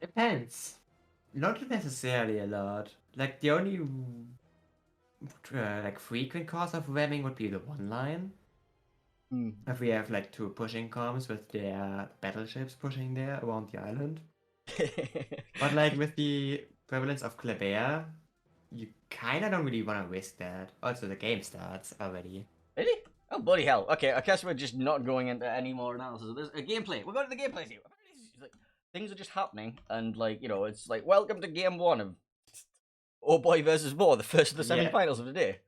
Depends. Not necessarily a lot. Like the only like frequent cause of ramming would be the one line. If we have like two pushing comms with their battleships pushing there around the island. But like with the prevalence of Kleber, you kinda don't really want to risk that. Also, the game starts already. Really? Oh, bloody hell. Okay, I guess we're just not going into any more analysis. There's a gameplay. We're going to the gameplay here. Like, things are just happening, and like, you know, it's like, welcome to game one of Oh Boy versus VOR, the first of the Yeah. semi-finals of the day.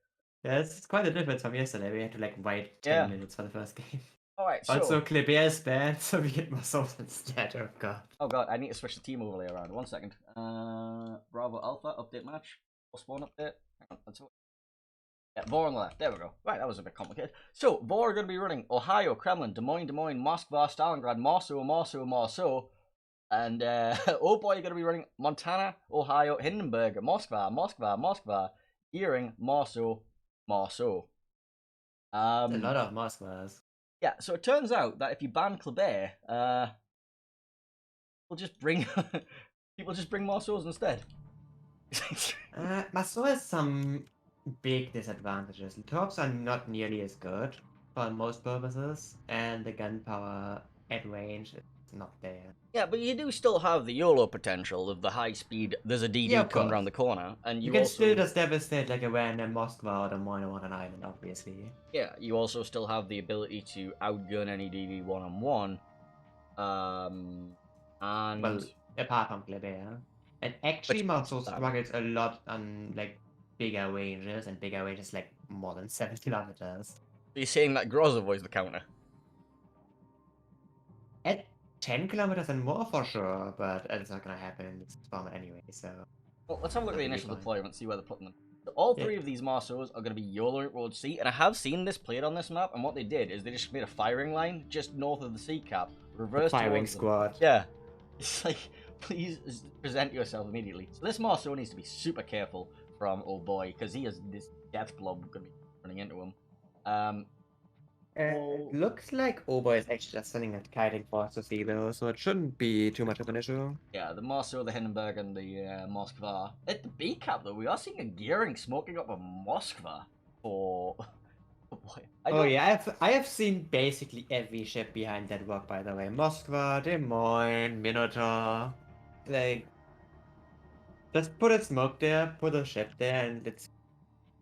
Yeah, it's quite a difference from yesterday. We had to like wait 10 Yeah. minutes for the first game. Alright, so... Also, Kleber is banned, so we get more souls instead. Oh god. Oh god, I need to switch the team overlay around. 1 second. Bravo Alpha, update match. Spawn update. Hang on, that's what... Yeah, VOR on the left. There we go. Right, that was a bit complicated. So, VOR are going to be running Ohio, Kremlin, Des Moines, Moskva, Stalingrad, Moscow. And Oh Boy are going to be running Montana, Ohio, Hindenburg, Moskva, Gearing, Moscow. A lot of Moskvas. Yeah, so it turns out that if you ban Kleber, we'll just bring people just bring Moscows instead. Moscow has some big disadvantages. The torps are not nearly as good for most purposes, and the gunpowder at range is not there. Yeah, but you do still have the YOLO potential of the high speed. There's a DD Yeah, of coming course. around the corner, and You you can also still just devastate like a random Moskva or Des Moines on an island, obviously. yeah, you also still have the ability to outgun any DD one-on-one. And Well, apart from Kleber. And actually, Moscow struggles a lot on like bigger ranges, and bigger ranges like more than 7 kilometers. you're saying that Grozov is the counter? At 10 kilometers and more for sure, but it's not gonna happen in this format anyway, so... Well, let's have a look at the initial fine. deployment, see where they're putting them. So all three of these Marceaus are going to be YOLO Road C, and I have seen this played on this map, and what they did is they just made a firing line just north of the sea cap, reversed Firing towards them. squad. Yeah. It's like, please present yourself immediately. So this Marceau needs to be super careful from Oh Boy, because he has this death blob going to be running into him. Looks like OHBOY is actually just sending a kiting force to see though, so it shouldn't be too much of an issue. Yeah, the Marceau, the Hindenburg, and the Moskva. At the B cap, though, we are seeing a Gearing smoking up a Moskva for... Oh boy. Oh yeah, I have seen basically every ship behind that rock, by the way. Moskva, Des Moines, Minotaur. Like, just put a smoke there, put a ship there, and it's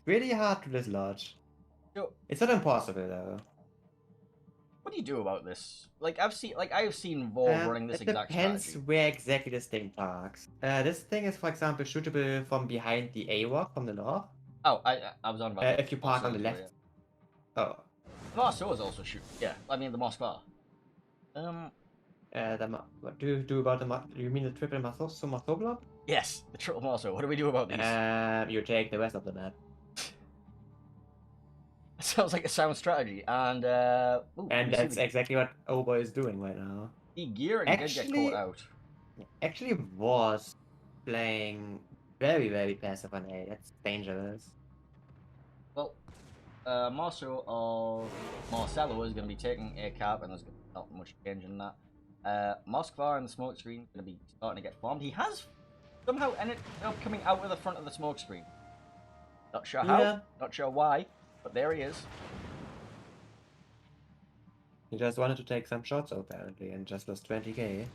really hard to dislodge. So, it's not impossible though. What do you do about this? Like I've seen VOR running this exact strategy. It depends where exactly this thing parks. This thing is, for example, shootable from behind the A rock from the north. Oh, I was on about if you park on the left. Yeah. Oh. The Marceau is also shoot. Yeah, I mean the Moskva. What do you do about the? You mean the triple Marceau blob? Yes, the triple Marceau. What do we do about these? You take the rest of the map. Sounds like a sound strategy, and and that's exactly what OHBOY is doing right now. The Gearing did get caught out. Actually, was playing very passive on A. That's dangerous. Well, Marceau of Marcelo is going to be taking a cap, and there's not much change in that. Moskva and the smoke screen is going to be starting to get formed. He has somehow ended up coming out of the front of the smoke screen. Not sure how, not sure why. But there he is. He just wanted to take some shots, apparently, and just lost 20k.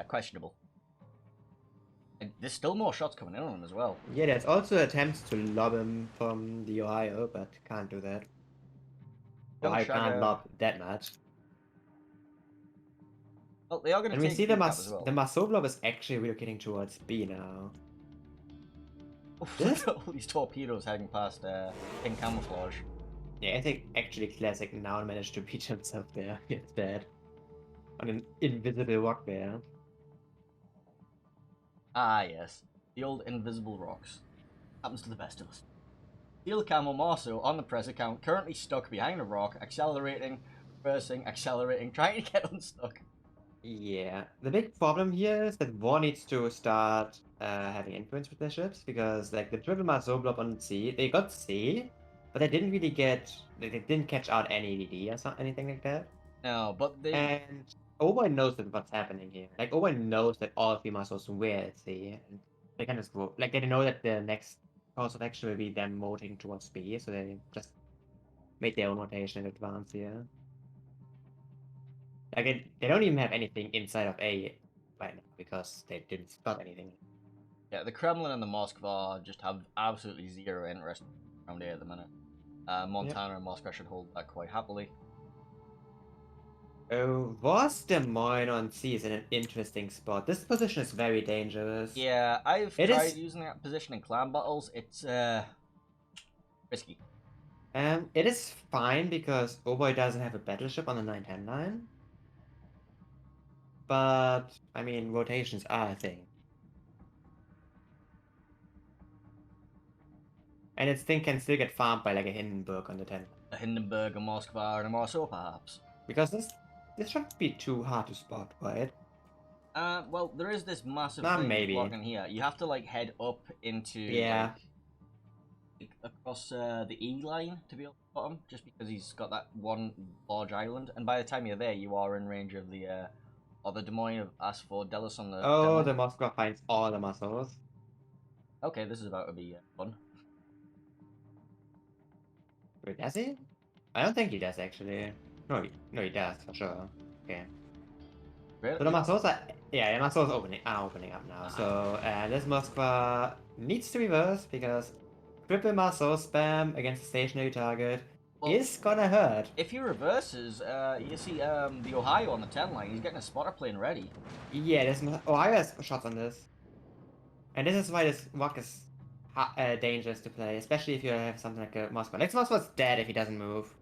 Questionable. And there's still more shots coming in on him as well. Yeah, there's also attempts to lob him from the Ohio, but can't do that. I can't lob that much. Well, they are going to take we see the Marceau blob is actually relocating towards B now. All these torpedoes heading past in camouflage. Yeah, I think actually Classic now managed to beat himself there. It's bad. On an invisible rock there. Ah, yes. The old invisible rocks. Happens to the best of us. Steel Camo Marceau on the press account, currently stuck behind a rock, accelerating, reversing, accelerating, trying to get unstuck. Yeah, the big problem here is that VOR needs to start having influence with their ships, because like the triple Marceau blob on C, they got C, but they didn't really get, they didn't catch out any DD or anything like that. No, but they... And OHBOY knows that what's happening here. Like, OHBOY knows that all 3 muscles were at C. And they can just go. Like, they know that the next course of action will be them moving towards B, so they just made their own rotation in advance here. Like, they don't even have anything inside of A right now because they didn't spot anything. Yeah, the Kremlin and the Moskva just have absolutely zero interest around A at the minute. Montana and Moscow should hold that quite happily. Was Des Moines on C is in an interesting spot. This position is very dangerous. Yeah, I've tried using that position in clan battles. It's risky. It is fine because OHBOY doesn't have a battleship on the 910 line. But I mean, rotations are a thing. And its thing can still get farmed by like a Hindenburg on the 10. A Hindenburg, a Moskva, and a Marceau, perhaps. Because this shouldn't be too hard to spot, right? Well, there is this massive thing blocking here. You have to like head up into like, across the E line to be able to spot him, just because he's got that one large island. And by the time you're there, you are in range of the Des Moines of As4 Delos on the. Oh, the Moskva finds all the muscles. Okay, this is about to be fun. Wait, does he? I don't think he does actually. No, he does for sure. Okay. Really? So the muscles are the muscles opening up now. So this Moskva needs to reverse because triple muscle spam against a stationary target is gonna hurt. If he reverses, you see the Ohio on the 10 line. He's getting a spotter plane ready. Yeah, this Ohio has shots on this, and this is why this rock is dangerous to play, especially if you have something like a Moskva. Next Moskva's dead if he doesn't move.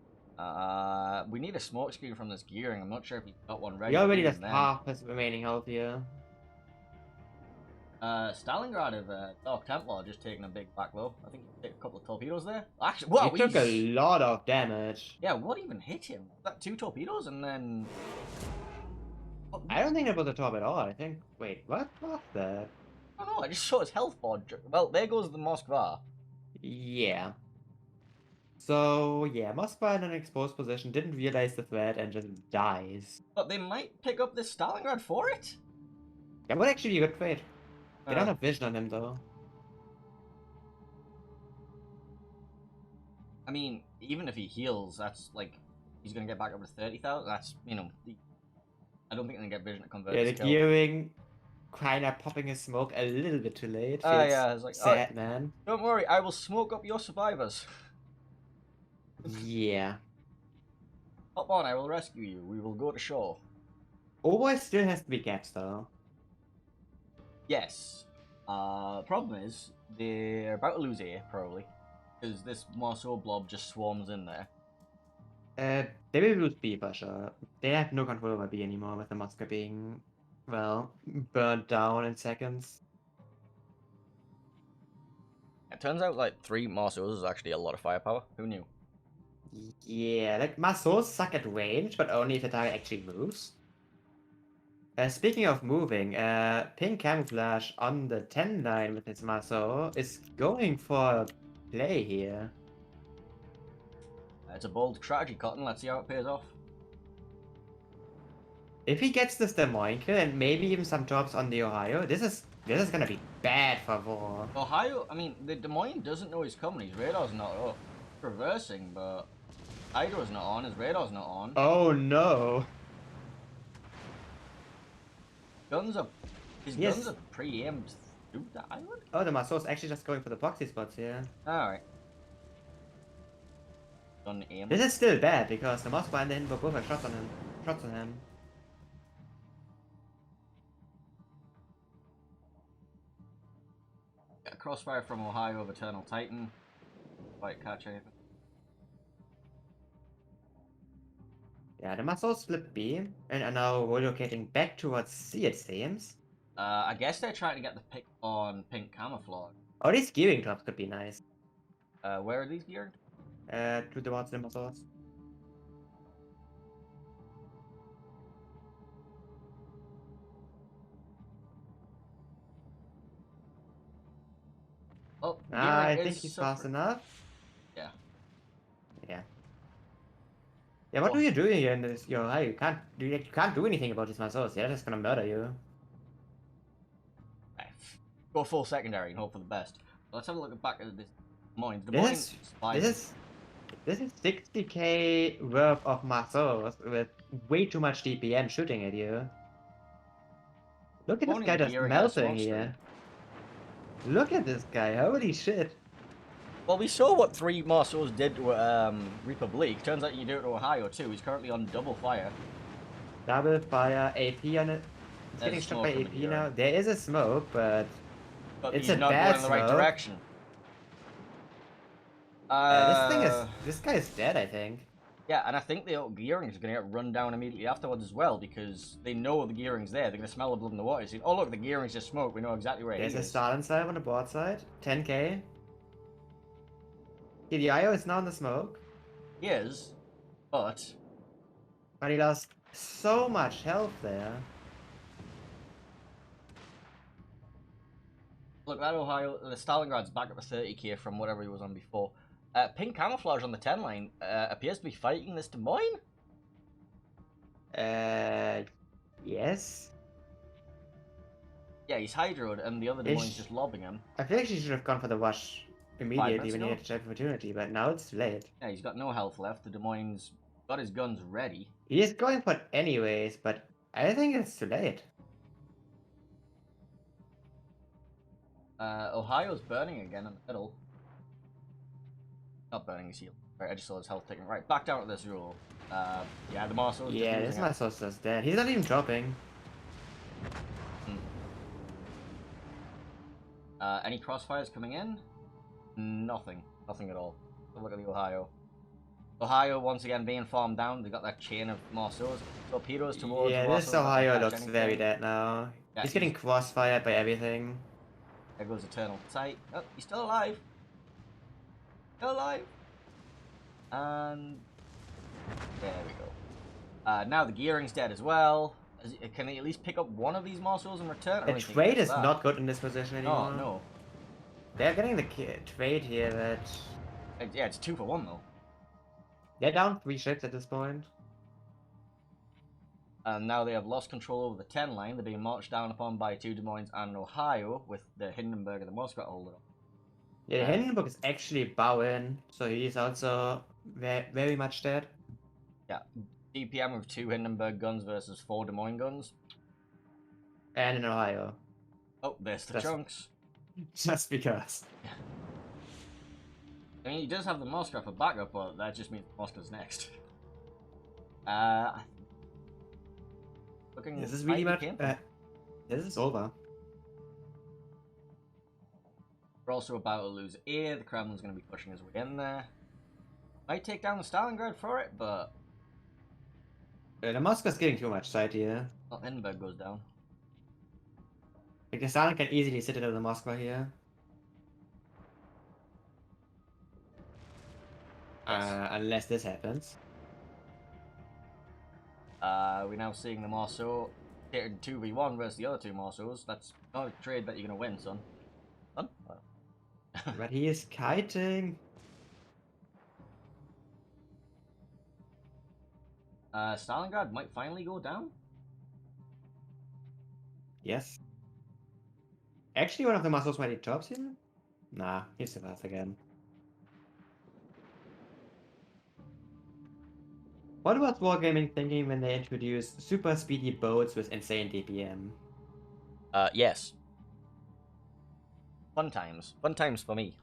We need a smoke screen from this gearing. I'm not sure if he's got one ready. He already has half his remaining health here. Stalingrad of Dark Templar just taking a big back low. I think he took a couple of torpedoes there. Actually, wow, he took a lot of damage. Yeah, what even hit him? Was that 2 torpedoes and then? I don't think that was a top at all. I think. Wait, what was that? I don't know. I just saw his health bar. Well, there goes the Moskva. Yeah. So yeah, Moskva in an exposed position didn't realize the threat and just dies. But they might pick up this Stalingrad for it. That would actually be a good trade. They don't have vision on him though. I mean, even if he heals, that's like he's gonna get back up to 30,000. That's I don't think they can get vision to convert. Yeah, the gearing kind of popping his smoke a little bit too late. Yeah, it's like sad, man. Don't worry, I will smoke up your survivors. Yeah. Hop on, I will rescue you. We will go to shore. OHBOY still has to be gaps though. Yes. Problem is, they're about to lose A, probably. Because this Marceau blob just swarms in there. They will lose B for sure. They have no control over B anymore with the Moscow being, well, burnt down in seconds. It turns out like 3 Marceaus is actually a lot of firepower. Who knew? Yeah, like Marceaus suck at range, but only if the target actually moves. Speaking of moving, Pink Camouflage on the 10 line with his Marceau is going for a play here. It's a bold strategy, Cotton. Let's see how it pays off. If he gets this Des Moines kill and maybe even some drops on the Ohio, this is gonna be bad for VOR. Ohio, I mean, the Des Moines doesn't know he's coming. His radar's not up. Reversing, but Hydro's not on. His radar's not on. Oh no! Guns are pre-aimed through the island? Oh, the Marceau's actually just going for the proxy spots here. Alright. Gun aim. This is still bad because the Moskva and the Hindenburg both have shots on him. A crossfire from Ohio of Eternal Titan. Quite catch anything. Yeah, the Marceau's split B and are now relocating back towards C, it seems. I guess they're trying to get the pick on Pink Camouflage. Oh, these gearing drops could be nice. Where are these geared? Towards the Marceau's. Oh, I think he's fast enough. Yeah. Yeah. Yeah, what do you do here in this? You can't do anything about these Masos. They're just gonna murder you. Go full secondary and hope for the best. Let's have a look back at this Des Moines. Des This Moines is spies. this is 60k worth of Masos with way too much DPM shooting at you. Look at this guy just gearing at a melting smoke screen. here. Look at this guy, holy shit. Well, we saw what 3 Marceaux did to Republic. Turns out you do it to Ohio too. He's currently on double fire. Double fire, AP on it. It's getting shot by AP now. There is a smoke, but it's he's a not bad going in the right smoke. direction. This guy is dead, I think. Yeah, and I think the gearing is going to get run down immediately afterwards as well, because they know the gearing's there. They're going to smell the blood in the water. Oh look, the gearing's just smoke. We know exactly where it is. There's a Stalin side on the board side. 10k. The IO is now in the smoke. He is, but he lost so much health there. Look, that Ohio, the Stalingrad's back at the 30k from whatever he was on before. Pink camouflage on the 10 line appears to be fighting this Des Moines. Yes. Yeah, he's hydroed, and the other Des Moines just lobbing him. I feel like she should have gone for the wash immediately when he had the opportunity, but now it's too late. Yeah, he's got no health left. The Des Moines got his guns ready. He is going for it anyways, but I think it's too late. Ohio's burning again in the middle. Not burning his heal. Right, I just saw his health taken. Right, back down to this rule. Yeah, the Marceau's yeah, this Marceau's just dead. He's not even dropping. Any crossfires coming in? Nothing. Nothing at all. Look at the Ohio. Ohio once again being farmed down. They got that chain of Marceau's. Torpedoes towards this Ohio looks very dead now. Yeah, he's getting crossfired by everything. There goes Eternal Sight. Oh, he's still alive. Still alive. And there we go. Now the gearing's dead as well. Can he at least pick up one of these Marceaux and return? The trade is not good in this position anymore. No. They're getting the trade here, but... Yeah, it's 2 for 1 though. They're down 3 ships at this point. And now they have lost control over the 10 line. They're being marched down upon by 2 Des Moines and Ohio, with the Hindenburg and the Muskrat holding up. Yeah, the Hindenburg is actually bowing, so he's also very much dead. Yeah, DPM with 2 Hindenburg guns versus 4 Des Moines guns. And in Ohio. Oh, there's the chunks. Just because. I mean, he does have the Muskrat for backup, but that just means Muskrat's next. Looking. This is really much. This is over. We're also about to lose air. The Kremlin's going to be pushing his way in there. Might take down the Stalingrad for it, but the Muskrat's getting too much sight here. well, Hindenburg goes down. Like the Stalin can easily sit into the Moskva here. Unless this happens. We're now seeing the Marceau hitting 2v1 versus the other 2 Marceaus. That's not a trade that you're going to win, son. Son? But he is kiting. Stalingrad might finally go down? Yes. Actually, one of the Marceaus might eat jobs here? Nah, he survives again. What was Wargaming thinking when they introduced super speedy boats with insane DPM? Yes. Fun times. Fun times for me.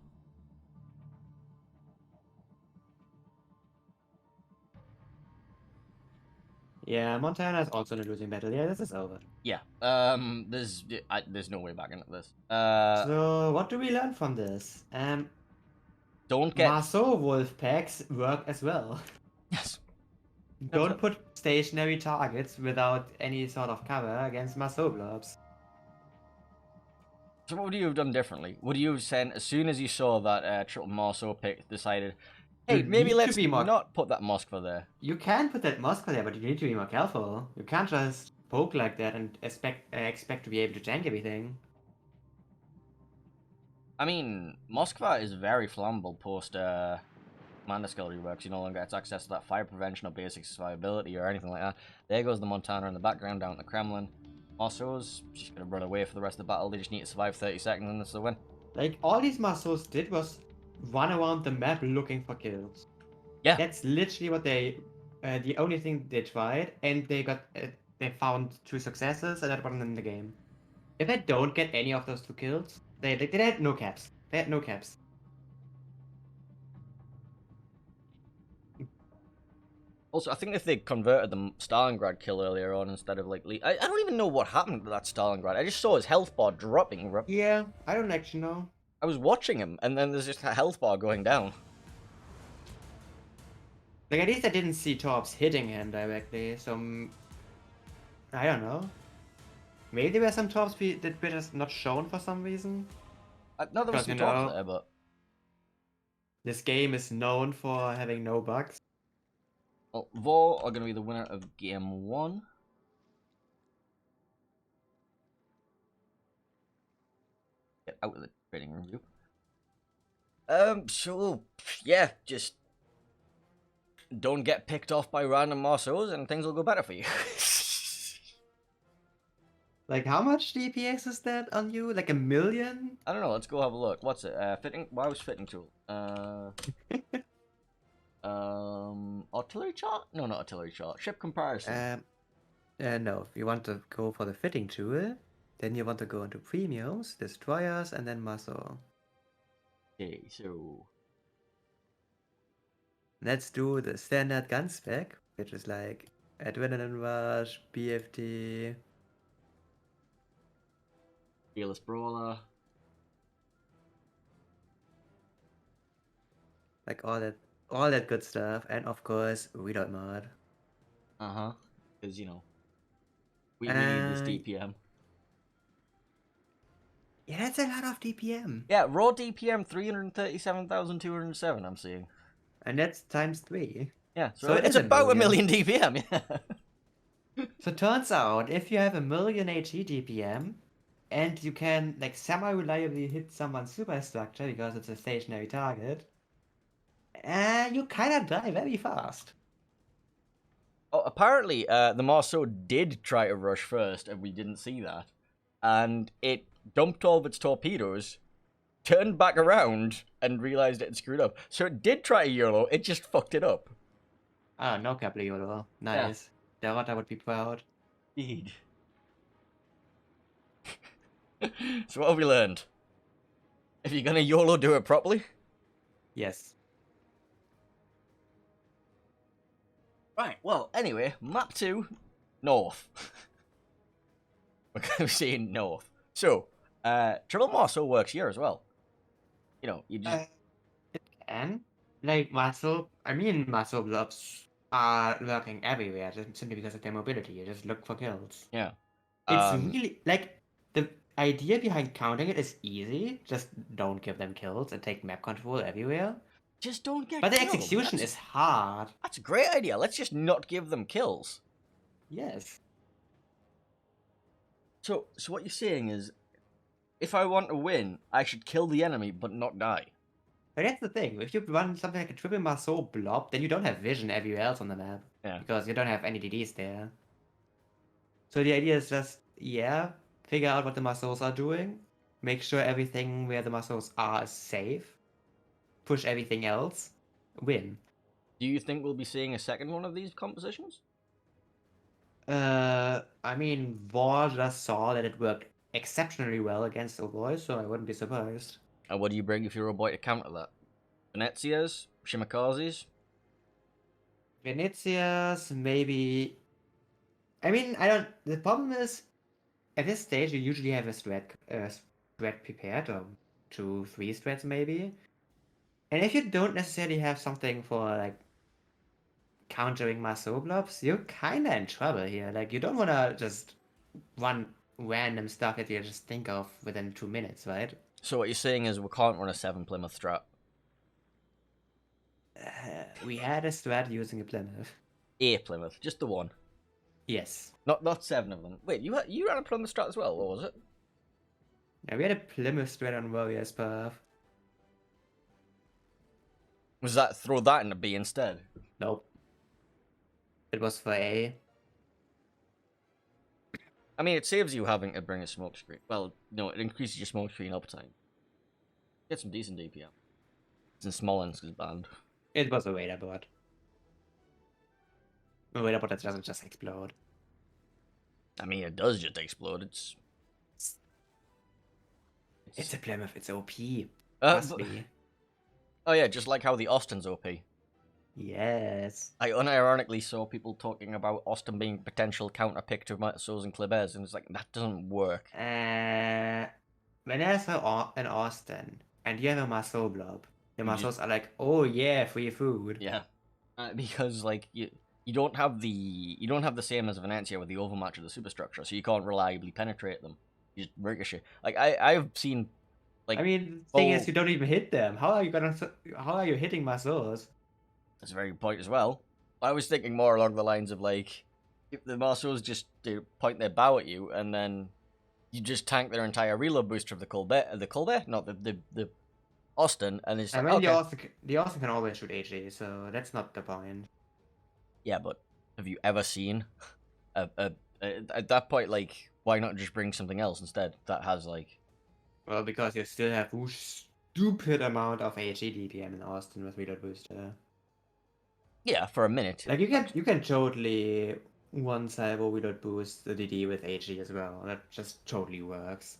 Yeah, Montana is also in a losing battle. Yeah, this is over. Yeah. There's no way back into this. So what do we learn from this? Don't get Marceau wolf packs work as well. Yes. Don't put stationary targets without any sort of cover against Marceau blobs. So what would you have done differently? Would you have sent, as soon as you saw that triple Marceau pick, decided, hey, maybe let's not put that Moskva there? You can put that Moskva there, but you need to be more careful. You can't just poke like that and expect to be able to tank everything. I mean, Moskva is very flammable post commander skill reworks, you no longer get access to that fire prevention or basic survivability or anything like that. There goes the Montana in the background down at the Kremlin. Marceau's just gonna run away for the rest of the battle. They just need to survive 30 seconds and that's the win. Like, all these Marceaus did was run around the map looking for kills. Yeah. That's literally what they, the only thing they tried, and they got, they found 2 successes, and that wasn't in the game. If they don't get any of those 2 kills, they had no caps. They had no caps. Also, I think if they converted the Stalingrad kill earlier on instead of like I don't even know what happened to that Stalingrad. I just saw his health bar dropping. Yeah, I don't actually know. I was watching him, and then there's just a health bar going down. Like, at least I didn't see Torps hitting him directly, so I don't know. Maybe there were some Torps that were just not shown for some reason. No, there was some Torps there, but this game is known for having no bugs. Well, VOR are going to be the winner of Game 1. Get out of the trading review. So, yeah, just don't get picked off by random Marceaus and things will go better for you. Like, how much DPS is that on you? Like 1 million? I don't know, let's go have a look. What's it? Fitting? Why was fitting tool? Artillery chart? No, not artillery chart. Ship comparison. No. If you want to go for the fitting tool, then you want to go into premiums, destroyers, and then muscle. Okay, so let's do the standard gun spec, which is like Adrenaline Rush, BFT, Fearless Brawler. Like all that good stuff, and of course reload mod. Because you know, we need this DPM. Yeah, that's a lot of DPM. Yeah, raw DPM 337,207. I'm seeing, and that's times 3. Yeah, so it's about 1 million DPM. Yeah. So turns out if you have 1 million HE DPM, and you can like semi-reliably hit someone's superstructure because it's a stationary target, you kind of die very fast. Oh, apparently, the Marceau did try to rush first, and we didn't see that. And it dumped all of its torpedoes, turned back around, and realized it had screwed up. So it did try a YOLO, it just fucked it up. Oh, no couple YOLO. Nice. Yeah. Derrota would be proud. Indeed. So what have we learned? If you're gonna YOLO, do it properly? Yes. Right, well, anyway, map 2, north. We're going to be seeing north. So, Triple Marceau works here as well. You know, you just... it can. Like, Marceau blobs are lurking everywhere, just simply because of their mobility. You just look for kills. Yeah. It's really, like, the idea behind counting it is easy. Just don't give them kills and take map control everywhere. Just don't get But the killed. execution is hard. That's a great idea. Let's just not give them kills. Yes. So what you're saying is, if I want to win, I should kill the enemy but not die. But that's the thing. If you run something like a triple Marceau blob, then you don't have vision everywhere else on the map. Yeah. Because you don't have any DDs there. So the idea is just, figure out what the Marceaus are doing. Make sure everything where the Marceaus are is safe. Push everything else. Win. Do you think we'll be seeing a second one of these compositions? I mean, VOR just saw that it worked exceptionally well against OHBOY, so I wouldn't be surprised. And what do you bring if you're a boy to counter that? Venezia's? Shimikazes? Venezia's, maybe... I mean, the problem is, at this stage you usually have a strat prepared, or 2-3 strats maybe. And if you don't necessarily have something for, like, countering Marceau blobs, you're kinda in trouble here. Like, you don't wanna just run random stuff that you just think of within 2 minutes, right? So what you're saying is we can't run a 7 Plymouth strat? We had a strat using a Plymouth. A Plymouth, just the one? Yes. Not 7 of them. Wait, you ran a Plymouth strat as well, or was it? Yeah, we had a Plymouth strat on Warrior's Path. Was that throw that into B instead? Nope. It was for A. I mean, it saves you having to bring a smoke screen. Well, no, it increases your smoke screen uptime. Get some decent DPM. Since Smolensk is banned. It was a radar bot. A radar bot that doesn't just explode. I mean, it does just explode. It's a Plymouth, it's OP. Trust me. Oh yeah, just like how the Austin's OP. Yes. I unironically saw people talking about Austin being potential counterpick to Matsos and Klebers, and it's like, that doesn't work. When there's an Austin, and you have a Marceau blob, the You Marceaus are like, oh yeah, free food. Yeah, because like you don't have the same as Venetia with the overmatch of the superstructure, so you can't reliably penetrate them. You just ricochet. Like I've seen, like, I mean, the thing is, you don't even hit them. How are you hitting Marceaus? That's a very good point as well. I was thinking more along the lines of like, if the Marceaus just point their bow at you and then you just tank their entire reload booster of the Colbert, not the Austin, and it's I like, mean, okay. the Austin can always shoot HE, so that's not the point. Yeah, but have you ever seen at that point, like, why not just bring something else instead that has like? Well, because you still have a stupid amount of HE DPM in Austin with reload booster. Yeah, for a minute. Like you can totally one salvo reload boost the DD with HE as well. That just totally works.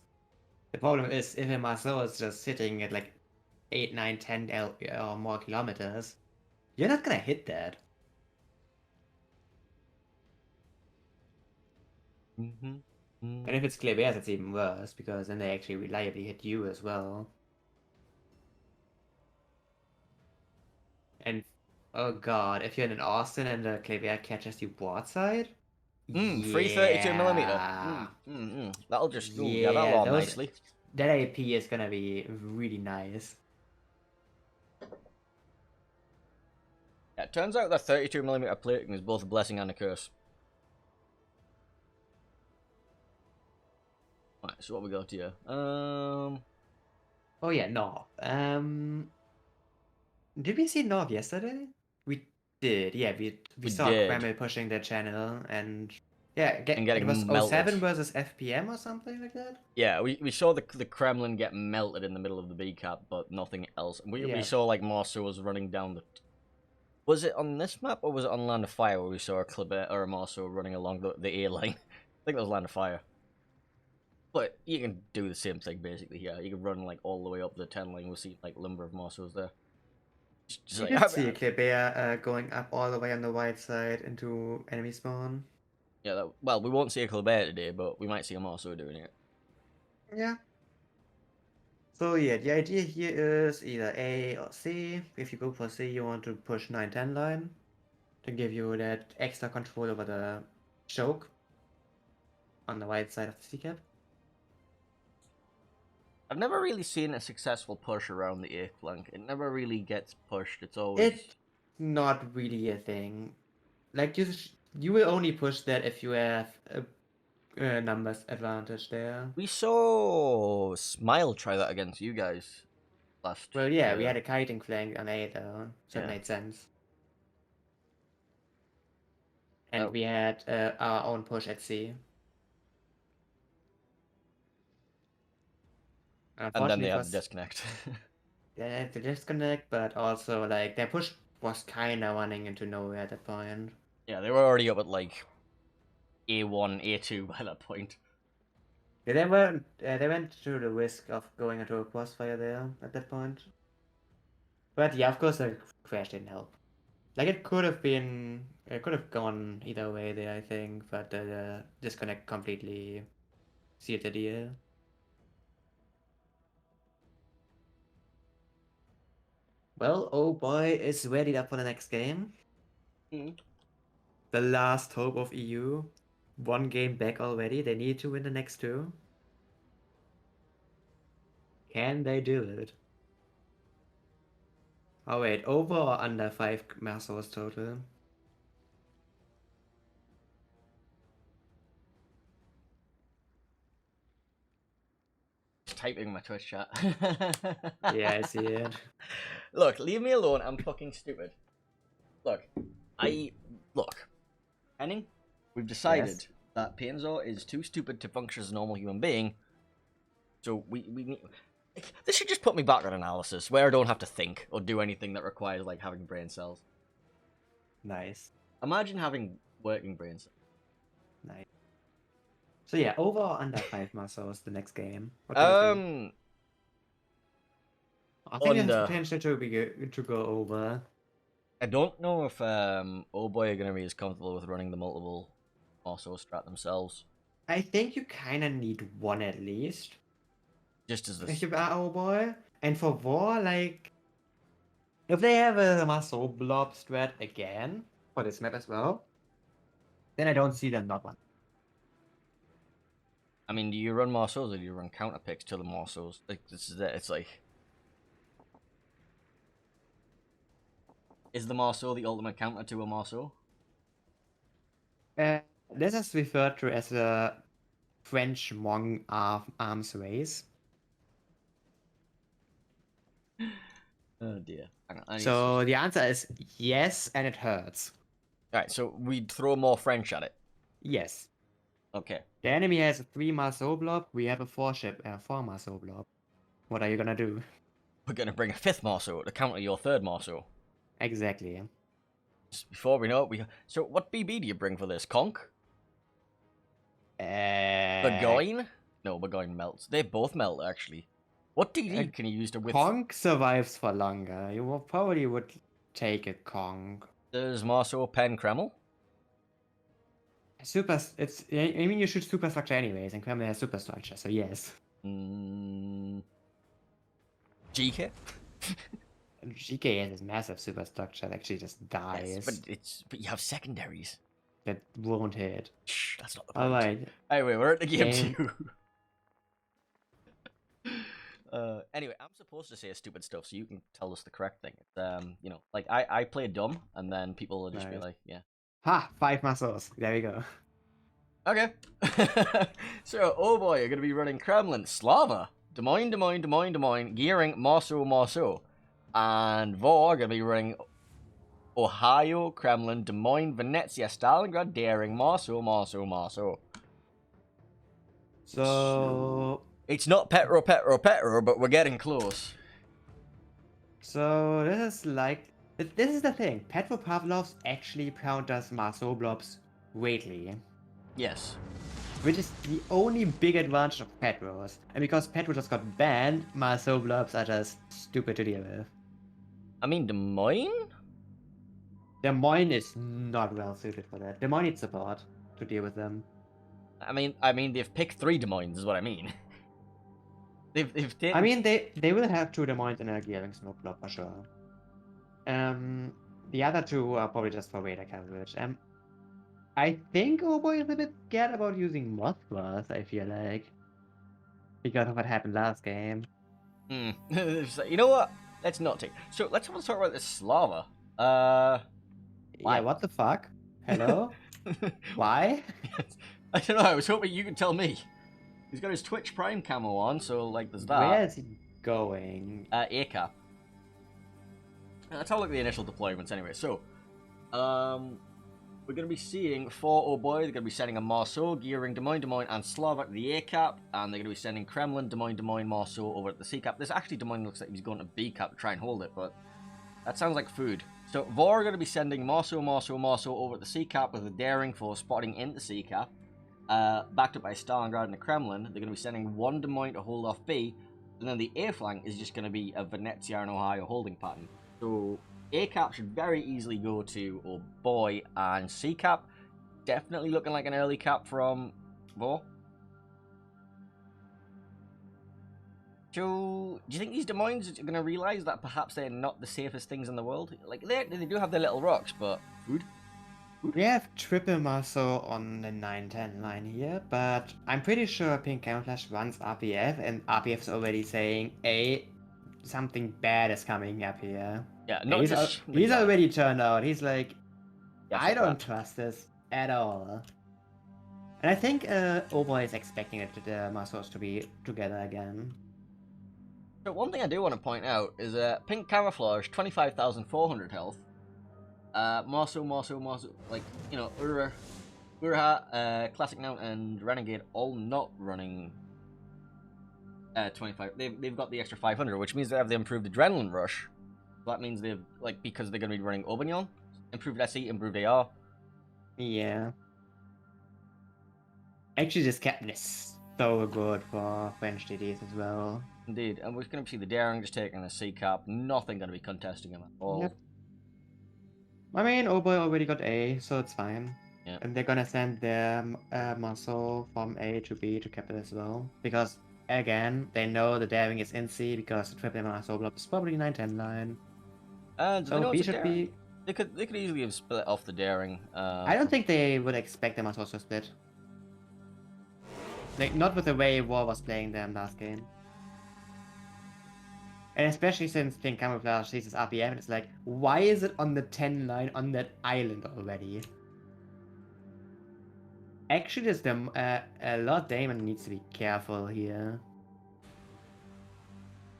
The problem is if a Marceau is just sitting at like 8, 9, 10 or more kilometers, you're not gonna hit that. And if it's Clevers, it's even worse, because then they actually reliably hit you as well. And, oh god, if you're in an Austin and the Clever catches you broadside? Free 32mm. Yeah. That'll just, yeah, that'll Yeah, all nicely. that AP is gonna be really nice. Yeah, it turns out that 32mm plating is both a blessing and a curse. Right, so what we got here? Oh yeah, North. Did we see North yesterday? We did, yeah, we saw did. Kreml pushing their channel, and yeah, And getting it was melted. 07 versus FPM or something like that? Yeah, we saw the Kremlin get melted in the middle of the B cap, but nothing else. We saw like Marceau was running down the. Was it on this map or was it on Land of Fire where we saw a Kleber or a Marceau running along the A line? I think that was Land of Fire. But you can do the same thing basically here. You can run like all the way up the 10 line. We'll see like a number of Marceaus there. You can see Kleber going up all the way on the right side into enemy spawn. Yeah, well, we won't see a Kleber today, but we might see a Marceau doing it. Yeah. So yeah, the idea here is either A or C. If you go for C, you want to push 9-10 line to give you that extra control over the choke on the right side of the C cap. I've never really seen a successful push around the 8th flank. It never really gets pushed. It's always... It's not really a thing. Like, you will only push that if you have a numbers advantage there. We saw Smile try that against you guys last Well, yeah, year. we had a kiting flank on A though, so it made sense. And we had our own push at C. And then they had the disconnect. Yeah, the disconnect, but also like their push was kinda running into nowhere at that point. Yeah, they were already up at like A1, A2 by that point. Yeah, they went through the risk of going into a crossfire there at that point. But yeah, of course the crash didn't help. Like it could have gone either way there, I think, but the disconnect completely sealed the deal. Well, oh boy, is ready up for the next game. The last hope of EU. One game back already. They need to win the next two. Can they do it? Oh wait, over or under 5 Marceaus total? typing in my Twitch chat. Yeah, I see it. Look, leave me alone. I'm fucking stupid. Look, Henning, we've decided that Pienzo is too stupid to function as a normal human being. So we need. This should just put me back on analysis, where I don't have to think or do anything that requires like having brain cells. Nice. Imagine having working brain cells. Nice. So yeah, over or under 5 muscles the next game? What do you think? I think it has potential to go over. I don't know if OHBOY are going to be as comfortable with running the multiple muscle strat themselves. I think you kind of need one at least. Just as if you are OHBOY. And for VOR, like, if they have a muscle blob strat again for this map as well, then I don't see them not one. I mean, do you run Marceaus or do you run counter picks to the Marceaus? Like, this is it. It's like, is the Marceau the ultimate counter to a Marceau? This is referred to as a French Hmong arms race. Oh dear. So the answer is yes, and it hurts. Alright, so we'd throw more French at it? Yes. Okay. The enemy has a 3 Marceau blob, we have a 4 Marceau blob. What are you gonna do? We're gonna bring a 5th Marceau to counter your 3rd Marceau. Exactly. Just before we know it, so what BB do you bring for this? Conk? Burgoyne? No, Burgoyne melts. They both melt, actually. What DD can you use to withstand? Conk survives for longer. You probably would take a Conk. Does Marceau pen Kreml? I mean, you shoot superstructure anyways, and Kreml has superstructure, so yes. GK? GK has this massive superstructure that actually just dies. Yes, but you have secondaries. That won't hit. Shh, that's not the point. Alright. Anyway, we're at the game 2. Anyway, I'm supposed to say stupid stuff, so you can tell us the correct thing. You know, like I play dumb, and then people will just be like, yeah. Ha! 5 muscles. There we go. Okay. So, OHBOY, you're gonna be running Kremlin, Slava, Des Moines, Gearing, Marceau. And VOR gonna be running Ohio, Kremlin, Des Moines, Venezia, Stalingrad, Daring, Marceau. So... It's not Petro, but we're getting close. So, this is the thing. Petropavlov's actually counters Marceau blobs greatly. Yes. Which is the only big advantage of Petros. And because Petro just got banned, Marceau blobs are just stupid to deal with. I mean, Des Moines? Des Moines is not well suited for that. Des Moines needs support to deal with them. I mean, they've picked 3 Des Moines, is what I mean. They've taken... I mean, they will have 2 Des Moines and a Gearing Smoke blob for sure. The other 2 are probably just for radar coverage. I think OHBOY is a bit scared about using Mothras, I feel like. Because of what happened last game. You know what? Let's not take... So, let's talk about this Slava. Yeah, what the fuck? Hello? Why? I don't know, I was hoping you could tell me. He's got his Twitch Prime camo on, so, like, there's that. Where is he going? ACAP. Let's have a look at the initial deployments anyway. So, we're going to be seeing 4 OHBOY. They're going to be sending a Marceau, Gearing, Des Moines, and Slav at the ACAP. And they're going to be sending Kremlin, Des Moines, Marceau over at the CCAP. This actually, Des Moines looks like he's going to BCAP to try and hold it, but that sounds like food. So, VOR are going to be sending Marceau over at the CCAP with a Daring for spotting into CCAP. Backed up by Stalingrad and the Kremlin. They're going to be sending 1 Des Moines to hold off B. And then the A flank is just going to be a Venezia and Ohio holding pattern. So, A-cap should very easily go to OHBOY and C-cap. Definitely looking like an early cap from VOR. So, do you think these Des Moines are going to realise that perhaps they're not the safest things in the world? Like, they do have their little rocks, but food? We have triple Marceau on the 9-10 line here, but I'm pretty sure Pink Camouflage runs RPF, and RPF is already saying, something bad is coming up here. Yeah, he's already turned out. He's like, yeah, I don't trust this at all. And I think OHBOY is expecting the Marceaus to be together again. So one thing I do want to point out is pink camouflage, 25,400 health. Marso, like, you know, Urha, Classic Noun, and Renegade all not running 25. They've got the extra 500, which means they have the improved Adrenaline Rush. So that means they've, like, because they're going to be running Aubignon, improved SE, improved AR. Yeah. Actually, this captain is so good for French DDs as well. Indeed, and we're going to see the Daring just taking a C cap. Nothing going to be contesting him at all. Yep. I mean, OHBOY already got A, so it's fine. Yeah. And they're gonna send their muscle from A to B to Captain as well. Because, again, they know the daring is in C because the triple muscle block is probably 9-10 line. And So B should be... They could easily have split off the Daring. I don't think they would expect the muscles to split. Like, not with the way VOR was playing them last game. And especially since Pink Camouflage sees his RPF and it's like, why is it on the 10 line on that island already? Actually, there's Lord Damon needs to be careful here.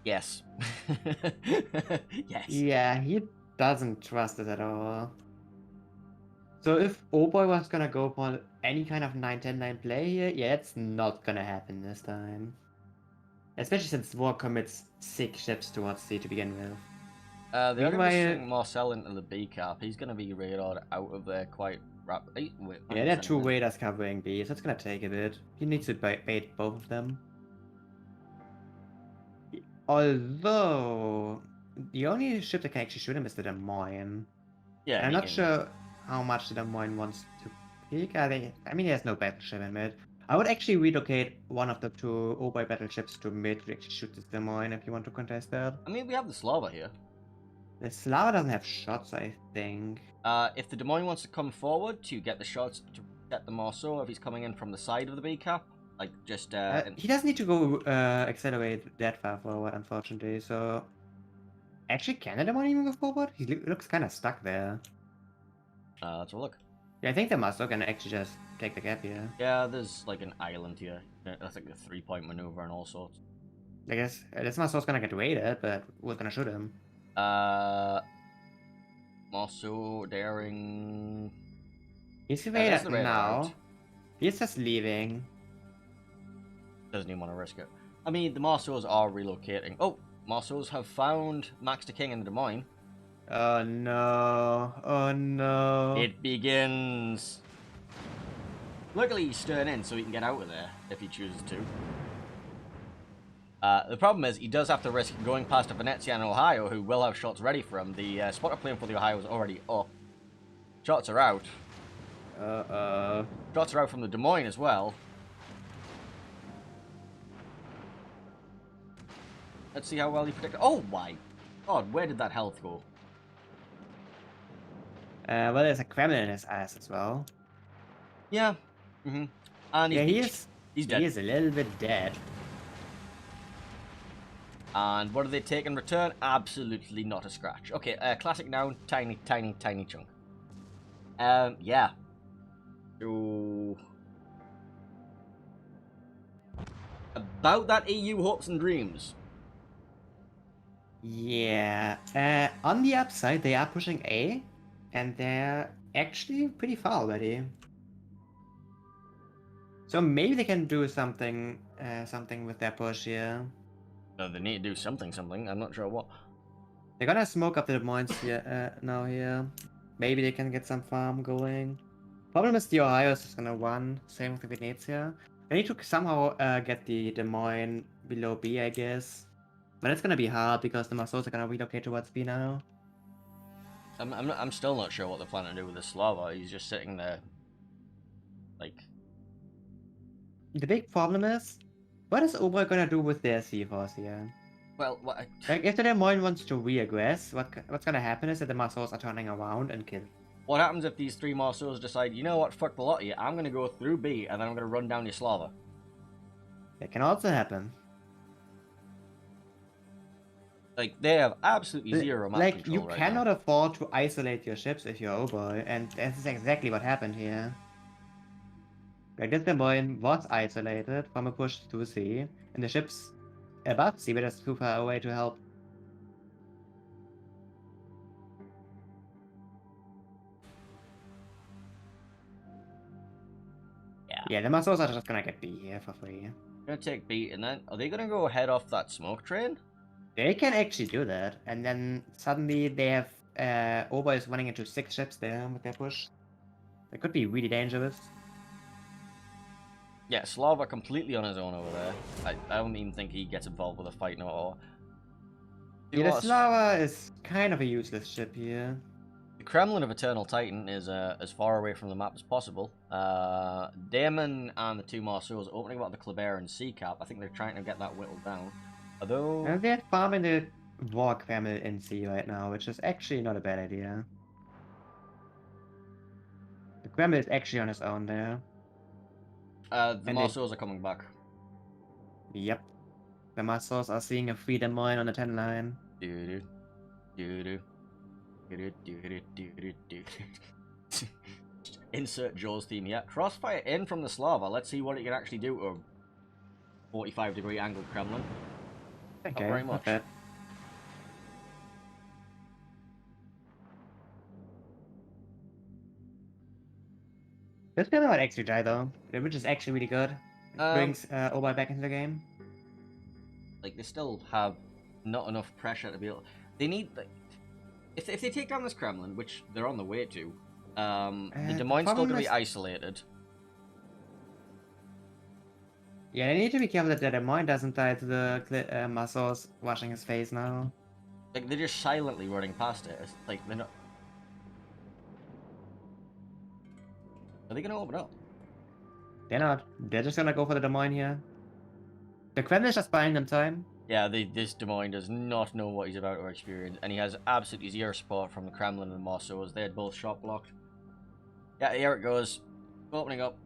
Yes. Yes. Yeah, he doesn't trust it at all. So if OHBOY was gonna go for any kind of 9-10-9 play here, yeah, it's not gonna happen this time. Especially since VOR commits 6 ships towards C to begin with. They're going to be sending Marcel into the B cap. He's going to be radared out of there quite rapidly. Yeah, there are 2 Raiders covering B, so it's gonna take a bit. He needs to bait both of them. Although, the only ship that can actually shoot him is the Des Moines. Yeah, I'm not sure how much the Des Moines wants to pick. I mean, he has no battleship in mid. I would actually relocate one of the 2 OHBOY battleships to mid to actually shoot this Des Moines if you want to contest that. I mean, we have the Slava here. The Slava doesn't have shots, I think. If the Des Moines wants to come forward to get the shots to get the Marceau, if he's coming in from the side of the B cap, like just... he doesn't need to go accelerate that far forward, unfortunately, so... Actually, can the Des Moines even go forward? He looks kind of stuck there. Let's have a look. Yeah, I think the Marceau can actually just take the gap here. Yeah, there's like an island here. I think a 3-point maneuver and all sorts. I guess this Marceau's gonna get raided, but we're gonna shoot him. Marceau, Daring... He's raided now. He's just leaving. Doesn't even want to risk it. I mean, the Marceaus are relocating. Oh, Marceaus have found Max the King in Des Moines. Oh no. Oh no. It begins. Luckily, he's stern in so he can get out of there if he chooses to. The problem is he does have to risk going past a Venezia and Ohio, who will have shots ready for him. The spotter plane for the Ohio is already up. Shots are out. Shots are out from the Des Moines as well. Let's see how well he protected. Oh my god, where did that health go? Well, there's a Kremlin in his ass as well. Yeah. And yeah, he's dead. He is a little bit dead. And what do they take in return? Absolutely not a scratch. Okay, classic noun, tiny chunk. Yeah. So... about that EU hopes and dreams. Yeah. On the upside, they are pushing A, and they're actually pretty far already. So maybe they can do something with their push here. No, they need to do something. I'm not sure what. They're gonna smoke up the Des Moines here, now here. Maybe they can get some farm going. Problem is the Ohio is just gonna run. Same with the Venezia. They need to somehow get the Des Moines below B, I guess. But it's gonna be hard because the Marceaus are gonna relocate towards B now. I'm still not sure what they're planning to do with the Slava. He's just sitting there, like. The big problem is, what is OHBOY gonna do with their C-Force here? Well, what? Like, if the Des Moines wants to re-aggress, what's gonna happen is that the Marceaus are turning around and kill. What happens if these 3 Marceaus decide, you know what, fuck the lot of you, I'm gonna go through B and then I'm gonna run down your Slava? That can also happen. Like, they have absolutely zero map control you cannot afford to isolate your ships if you're OHBOY, and this is exactly what happened here. Like, this Des Moines was isolated from a push to C, and the ships above sea, but it's too far away to help. Yeah, the muscles are just gonna get B here for free. Gonna take B, and then are they gonna go head off that smoke train? They can actually do that, and then suddenly they have OHBOY is running into 6 ships there with their push. That could be really dangerous. Yeah, Slava completely on his own over there. I don't even think he gets involved with a fight no more. Yeah, the Slava is kind of a useless ship here. The Kremlin of Eternal Titan is as far away from the map as possible. Damon and the 2 Marceaux opening up the Kleber and Sea Cap. I think they're trying to get that whittled down. Although... they're farming the VOR Kreml in sea right now, which is actually not a bad idea. The Kreml is actually on his own there. The Marceaux are coming back. Yep. The Marceaux are seeing a freedom mine on the 10 line. Insert Jaws theme yet. Crossfire in from the Slava. Let's see what it can actually do to a 45-degree angled Kremlin. Okay, not very much. Not this Kremlin might actually die though, which is actually really good. It brings OHBOY back into the game. Like, they still have not enough pressure to be able... They need... Like, if they take down this Kremlin, which they're on the way to, the Des Moines still going to be isolated. Yeah, they need to be careful that the Des Moines doesn't die to the Marceaux washing his face now. Like, they're just silently running past it. It's like, they're not... Are they going to open up? They're not. They're just gonna go for the Des Moines here. The Kremlin is just buying them time. Yeah, this Des Moines does not know what he's about to experience, and he has absolutely zero support from the Kremlin and the Marceaux. They had both shot blocked. Yeah, here it goes. Opening up.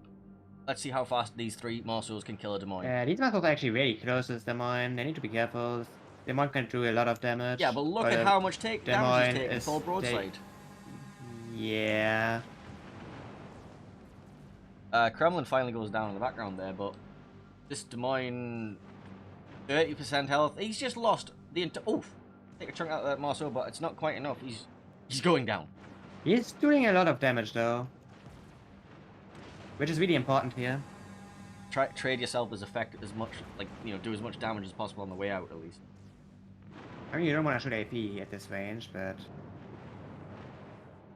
Let's see how fast these 3 Marceaux can kill a Des Moines. These Marceaux are actually really close to this Des Moines. They need to be careful. Des Moines can do a lot of damage. Yeah, but look at how much damage he's taking full broadside. Yeah. Kremlin finally goes down in the background there, but this Des Moines 30% health. He's just lost the entire... Oh! Take a chunk out of that Marceau, but it's not quite enough. He's going down. He's doing a lot of damage though, which is really important here. Trade yourself as effective as much, like, you know, do as much damage as possible on the way out at least. I mean, you don't want to shoot AP at this range, but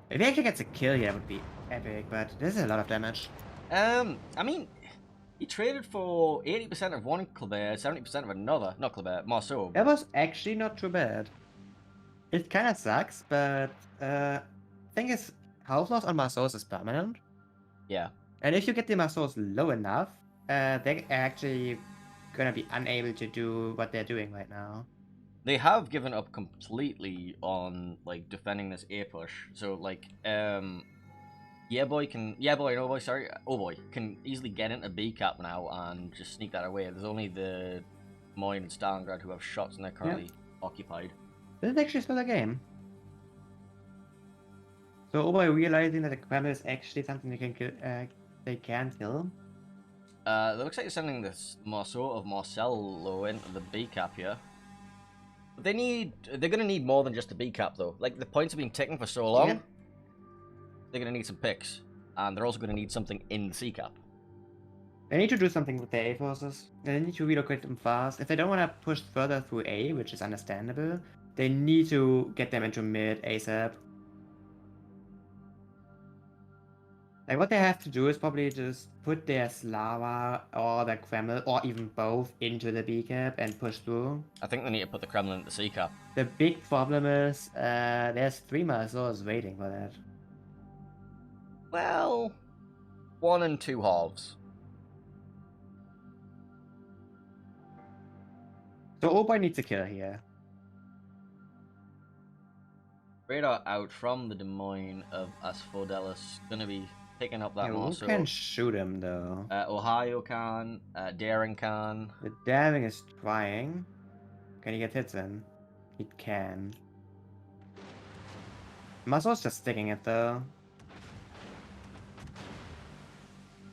if he actually gets a kill here, that would be epic. But this is a lot of damage. I mean, he traded for 80% of one Kleber, 70% of another. Not Kleber, Marceau. That was actually not too bad. It kind of sucks, but thing is, health loss on Marceaux is permanent. Yeah. And if you get the Marceaux low enough, they're actually gonna be unable to do what they're doing right now. They have given up completely on, like, defending this A push. So, like, OHBOY can easily get into B cap now and just sneak that away. There's only the Moyne and Stalingrad who have shots and they're currently occupied. This is actually still a game. So OHBOY realizing that the Kremlin is actually something they can kill, It looks like they're sending this Marceau of Marcello into the B cap here. But they're gonna need more than just the B cap though. Like, the points have been ticking for so long. Yeah. They're going to need some picks, and they're also going to need something in the C cap. They need to do something with their A forces. They need to relocate them fast. If they don't want to push further through A, which is understandable, they need to get them into mid ASAP. Like, what they have to do is probably just put their Slava or their Kremlin, or even both, into the B cap and push through. I think they need to put the Kremlin into the C cap. The big problem is there's 3 Marceaux waiting for that. Well, 1 and 2 halves. So OHBOY needs a kill here. Radar out from the Des Moines of Asphodelis. Gonna be picking up that Marceau. Who can shoot him though? Ohio can, Daring can. The Daring is trying. Can he get hits in? He can. Marceau's just sticking it though.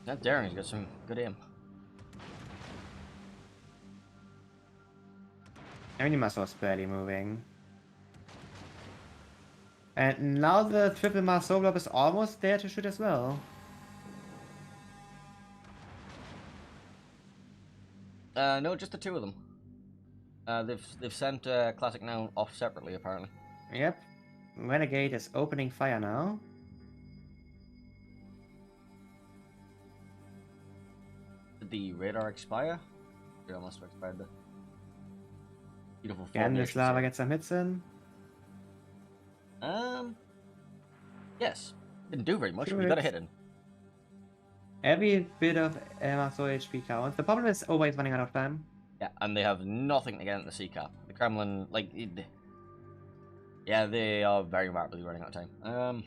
That Daring's got some good aim. I mean, Maso's barely moving. And now the triple Maso blob is almost there to shoot as well. No, just the two of them. They've sent Classic now off separately, apparently. Yep. Renegade is opening fire now. Did the radar expire? It almost expired. The beautiful Can this formation. lava get some hits in? Yes. Didn't do very much, Two but we got a hits. hit in. Every bit of Maso HP counts. The problem is always running out of time. Yeah, and they have nothing to get in the C cap. The Kremlin, like, yeah, they are very rapidly running out of time.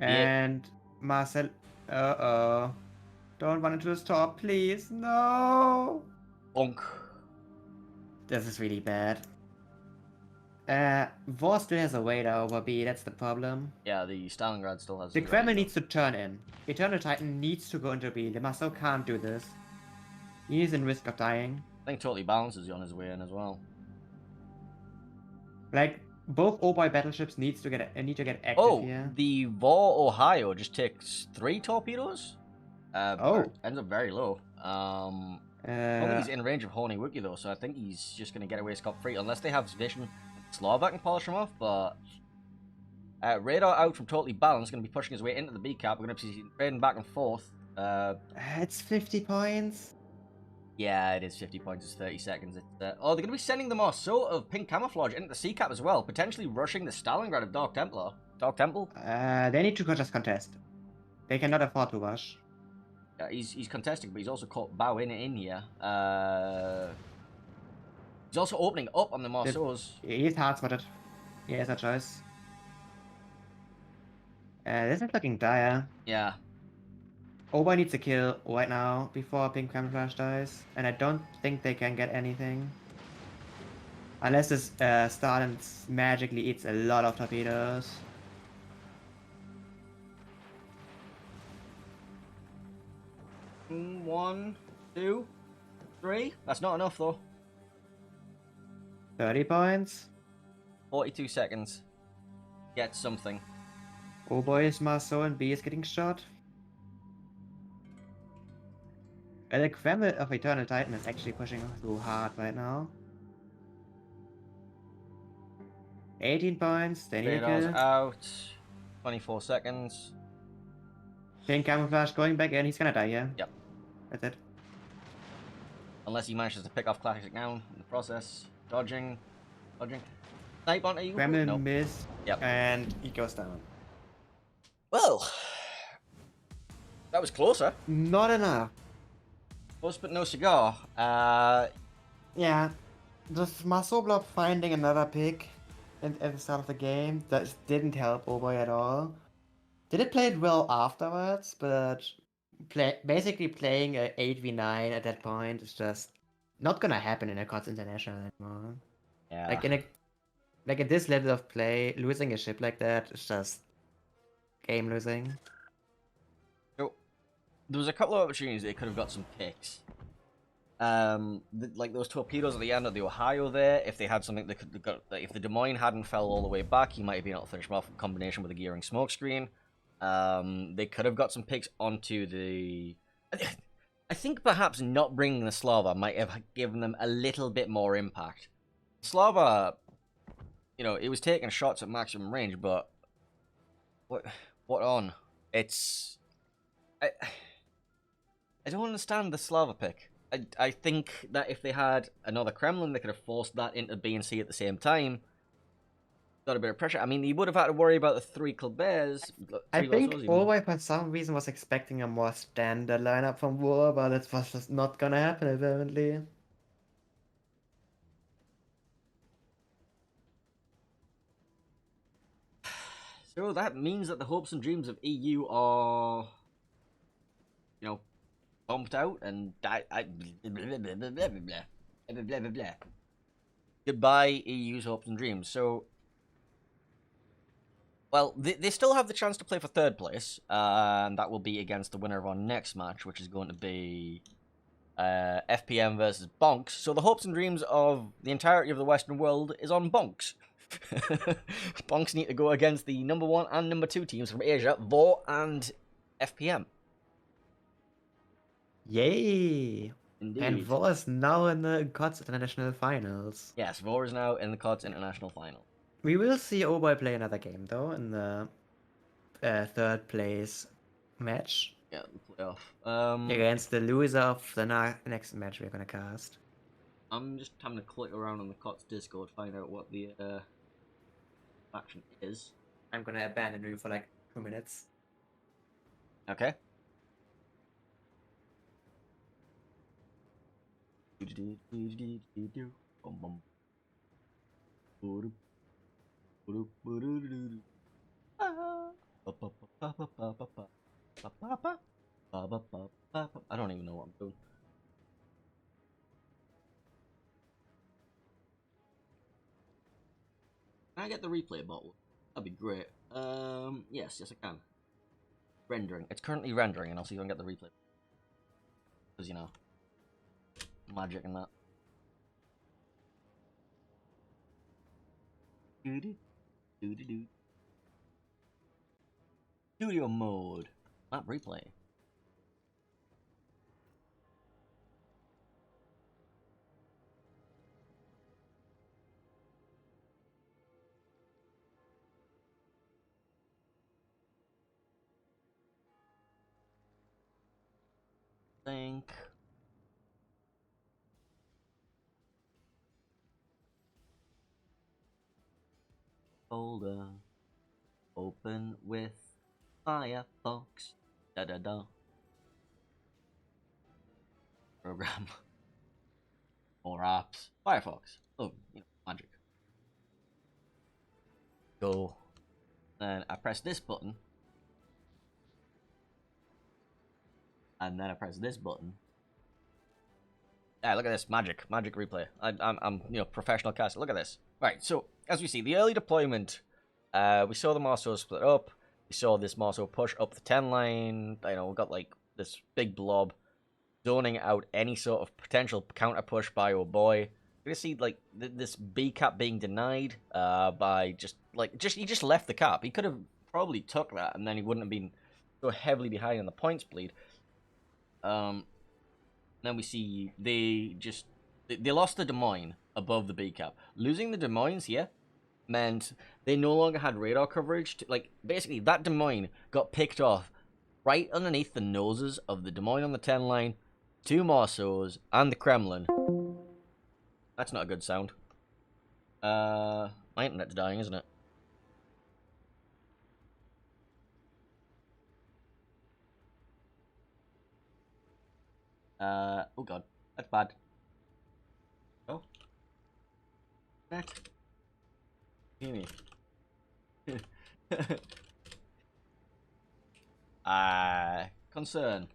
And Marcel, don't run into the store, please. No. Bonk. This is really bad. VOR still has a radar over B, that's the problem. Yeah, the Stalingrad still has. The Kremlin needs to turn in. Eternal Titan needs to go into B. The Maso can't do this. He is in risk of dying. I think Totally Balanced is on his way in as well. Like, both OHBOY battleships need to get active here. The VOR Ohio just takes 3 torpedoes. Ends up very low. I don't think he's in range of Horny Wookie though, so I think he's just gonna get away scot-free unless they have vision. Slovak can polish him off, but radar out from Totally Balanced, gonna be pushing his way into the B cap. We're gonna be trading back and forth. It's 50 points. Yeah, it is 50 points. It's 30 seconds. Oh, they're gonna be sending the Marceau of Pink Camouflage into the C cap as well, potentially rushing the Stalingrad of Dark Templar. Dark Temple. They need to just contest. They cannot afford to rush. Yeah, he's contesting, but he's also caught Bao in here. He's also opening up on the Marceaus. He's hard spotted. He has a choice. This is looking dire. Yeah. OHBOY needs a kill right now before Pink Camouflage dies, and I don't think they can get anything. Unless this Stalin magically eats a lot of torpedoes. One, two, three. That's not enough though. 30 points. 42 seconds. Get something. OHBOY is Marceau and B is getting shot. And the Kremlin of Eternal Titan is actually pushing through hard right now. 18 points, they need a kill. Out. 24 seconds. Pink Camouflage going back in, he's gonna die here. Yep. That's it. Unless he manages to pick off Classic now in the process. Dodging. Snipe onto you. Kremlin Nope. missed. Yep. And he goes down. Well. That was closer. Not enough. Close but no cigar. Yeah. Just Marceau Blob finding another pick at the start of the game that didn't help OHBOY at all. Did it play it well afterwards, but basically playing a 8v9 at that point is just not gonna happen in a COTS International anymore. Yeah. Like at this level of play, losing a ship like that is just game losing. So, there was a couple of opportunities they could have got some picks. Like those torpedoes at the end of the Ohio there, if they had something they could have got, if the Des Moines hadn't fell all the way back, he might have been able to finish him off in combination with a gearing smokescreen. They could have got some picks onto the... I think perhaps not bringing the Slava might have given them a little bit more impact. Slava, you know, it was taking shots at maximum range, but what on? It's... I don't understand the Slava pick. I think that if they had another Kremlin, they could have forced that into B and C at the same time. Got a bit of pressure. I mean, you would have had to worry about the 3 Colberts. I think OHBOY for some reason was expecting a more standard lineup from VOR, but it was just not gonna happen apparently. So that means that the hopes and dreams of EU are, you know, bumped out and goodbye EU's hopes and dreams. So, well, they still have the chance to play for 3rd place, and that will be against the winner of our next match, which is going to be FPM versus Bonks. So the hopes and dreams of the entirety of the Western world is on Bonks. Bonks need to go against the number 1 and number 2 teams from Asia, VOR and FPM. Yay! Indeed. And VOR is now in the COTS International Finals. Yes, VOR is now in the COTS International Final. We will see OHBOY play another game, though, in the third place match. Yeah, the playoff. Against the loser of the next match we're gonna cast. I'm just having to click around on the COTS Discord, find out what the faction is. I'm gonna abandon you for like 2 minutes. Okay. I don't even know what I'm doing. Can I get the replay bottle? That'd be great. Yes, I can. Rendering. It's currently rendering, and I'll see if I can get the replay. Because, you know, magic and that. Studio mode. Map replay. Think. Folder. Open with Firefox. Da da da. Program. More apps. Firefox. Oh, you know, magic. Go. Then I press this button. And then I press this button. Yeah, look at this magic replay. I'm you know, professional caster. Look at this. Right, so as we see, the early deployment, we saw the Marceau split up. We saw this Marceau push up the 10 line. You know, we got like this big blob zoning out any sort of potential counter push by OHBOY. We're gonna see like this B cap being denied by he just left the cap. He could have probably took that, and then he wouldn't have been so heavily behind on the points bleed. Then we see they lost the Des Moines above the B cap. Losing the Des Moines here meant they no longer had radar coverage. Like, basically, that Des Moines got picked off right underneath the noses of the Des Moines on the 10 line, 2 Marceaus, and the Kremlin. That's not a good sound. My internet's dying, isn't it? Oh god, that's bad. Oh. Net. Hear me. Concern.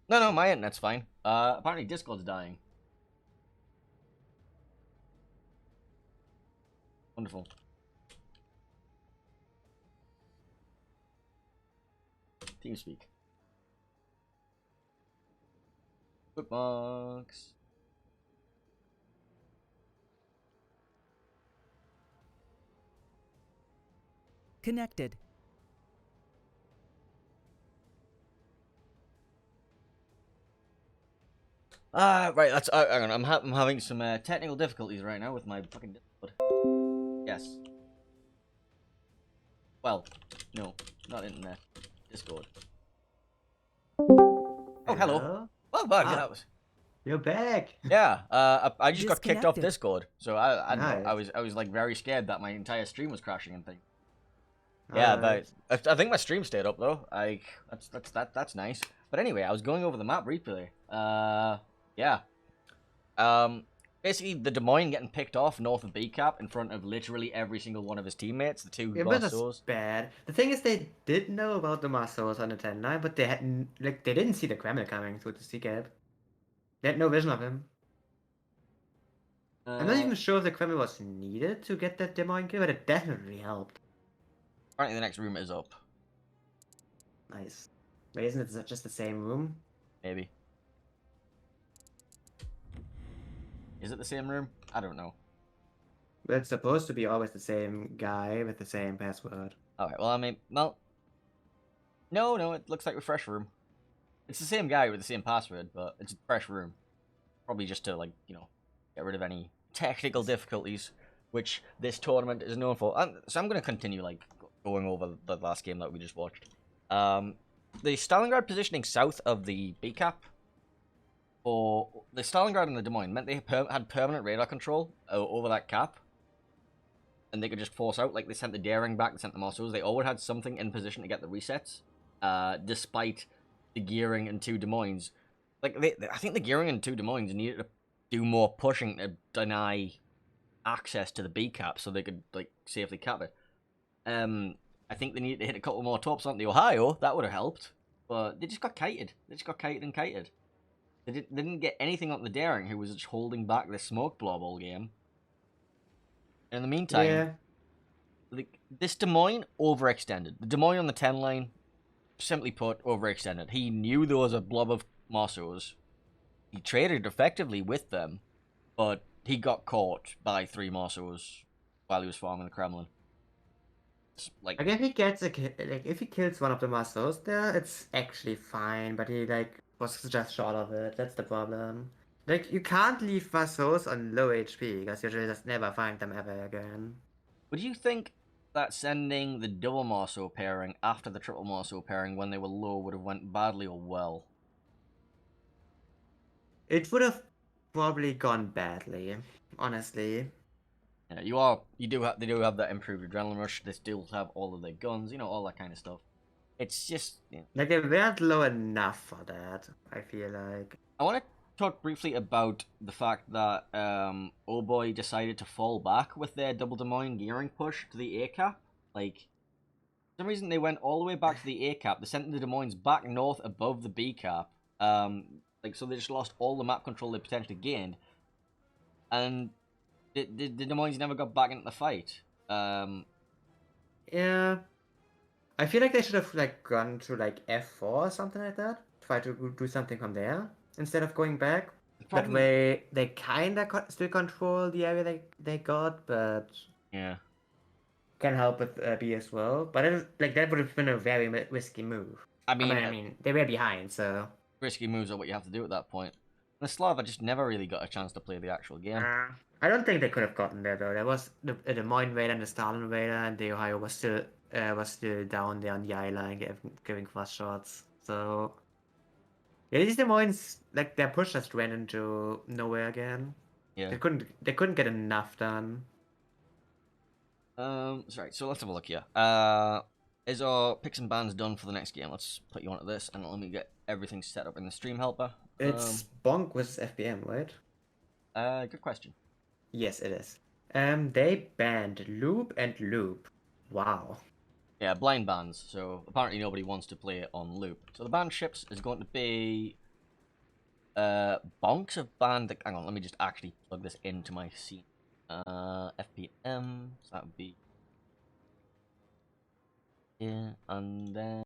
No, my internet's fine. Apparently Discord's dying. Wonderful. TeamSpeak. Bookmarks. Connected. Right, that's hang on, I'm having some technical difficulties right now with my fucking Discord. Yes. Well, no, not internet. Discord. Oh, hello. Oh, bug. Ah, That was. you're back. Yeah. I just got kicked off Disconnected. Discord, so I Nice. I was like very scared that my entire stream was crashing and things. Yeah, Alright. I think my stream stayed up though. Like that's nice. But anyway, I was going over the map replay. Yeah. Basically, the Des Moines getting picked off north of B cap in front of literally every single one of his teammates. The 2 Yeah, but Marceaus. that's bad. The thing is, they did know about the Marceaus on the 10-9, but they hadn't, like, they didn't see the Kremlin coming through the C gap. They had no vision of him. I'm not even sure if the Kremlin was needed to get that Des Moines kill, but it definitely helped. Apparently, the next room is up. Nice. Wait, isn't it just the same room? Maybe. Is it the same room? I don't know. But it's supposed to be always the same guy with the same password. Alright, well, I mean, well... No, it looks like a fresh room. It's the same guy with the same password, but it's a fresh room. Probably just to, like, you know, get rid of any technical difficulties, which this tournament is known for. So I'm going to continue, like, going over the last game that we just watched. The Stalingrad positioning south of the B cap, or the Stalingrad and the Des Moines, meant they had permanent radar control over that cap, and they could just force out. Like, they sent the Daring back, they sent the Marceaus. They always had something in position to get the resets, despite the Gearing and 2 Des Moines. Like, I think the Gearing and 2 Des Moines needed to do more pushing to deny access to the B cap so they could, like, safely cap it. I think they needed to hit a couple more tops on the Ohio. That would have helped. But they just got kited. They just got kited and kited. They didn't get anything on the Daring, who was just holding back the smoke blob all game. In the meantime, this Des Moines overextended. The Des Moines on the 10 line, simply put, overextended. He knew there was a blob of Marceaus. He traded effectively with them, but he got caught by 3 Marceaus while he was farming the Kremlin. Like, if he gets if he kills one of the Marceaus there, it's actually fine. But he was just short of it. That's the problem. Like, you can't leave Marceaus on low HP because you just never find them ever again. Would you think that sending the double Marceau pairing after the triple Marceau pairing when they were low would have went badly or well? It would have probably gone badly, honestly. Yeah, they do have that improved adrenaline rush. They still have all of their guns, you know, all that kind of stuff. It's just, like, they weren't low enough for that, I feel like. I want to talk briefly about the fact that OHBOY decided to fall back with their double Des Moines gearing push to the A cap. Like, for some reason they went all the way back to the A cap. They sent the Des Moines back north above the B cap. Like, so they just lost all the map control they potentially gained, and the Des Moines never got back into the fight. Yeah, I feel like they should have gone to F4 or something like that. Try to do something from there instead of going back. That way, they kinda still control the area they got, but yeah, can help with B as well. But that would have been a very risky move. I mean, they were behind, so risky moves are what you have to do at that point. The Slava just never really got a chance to play the actual game. I don't think they could have gotten there though. There was the Des Moines Raider and the Stalin Raider, and the Ohio was still down there on the eye line giving fast shots. So yeah, these Des Moines, like, their push just ran into nowhere again. Yeah, they couldn't get enough done. Sorry. So let's have a look here. Is our picks and bans done for the next game? Let's put you onto this, and let me get everything set up in the stream helper. It's Bonk with FBM, right? Good question. Yes, it is. They banned Loop and Loop. Wow. Yeah, blind bans. So apparently nobody wants to play it on Loop. So the banned ships is going to be Bonks have banned. Hang on, let me just actually plug this into my scene. FPM. So that would be, yeah, and then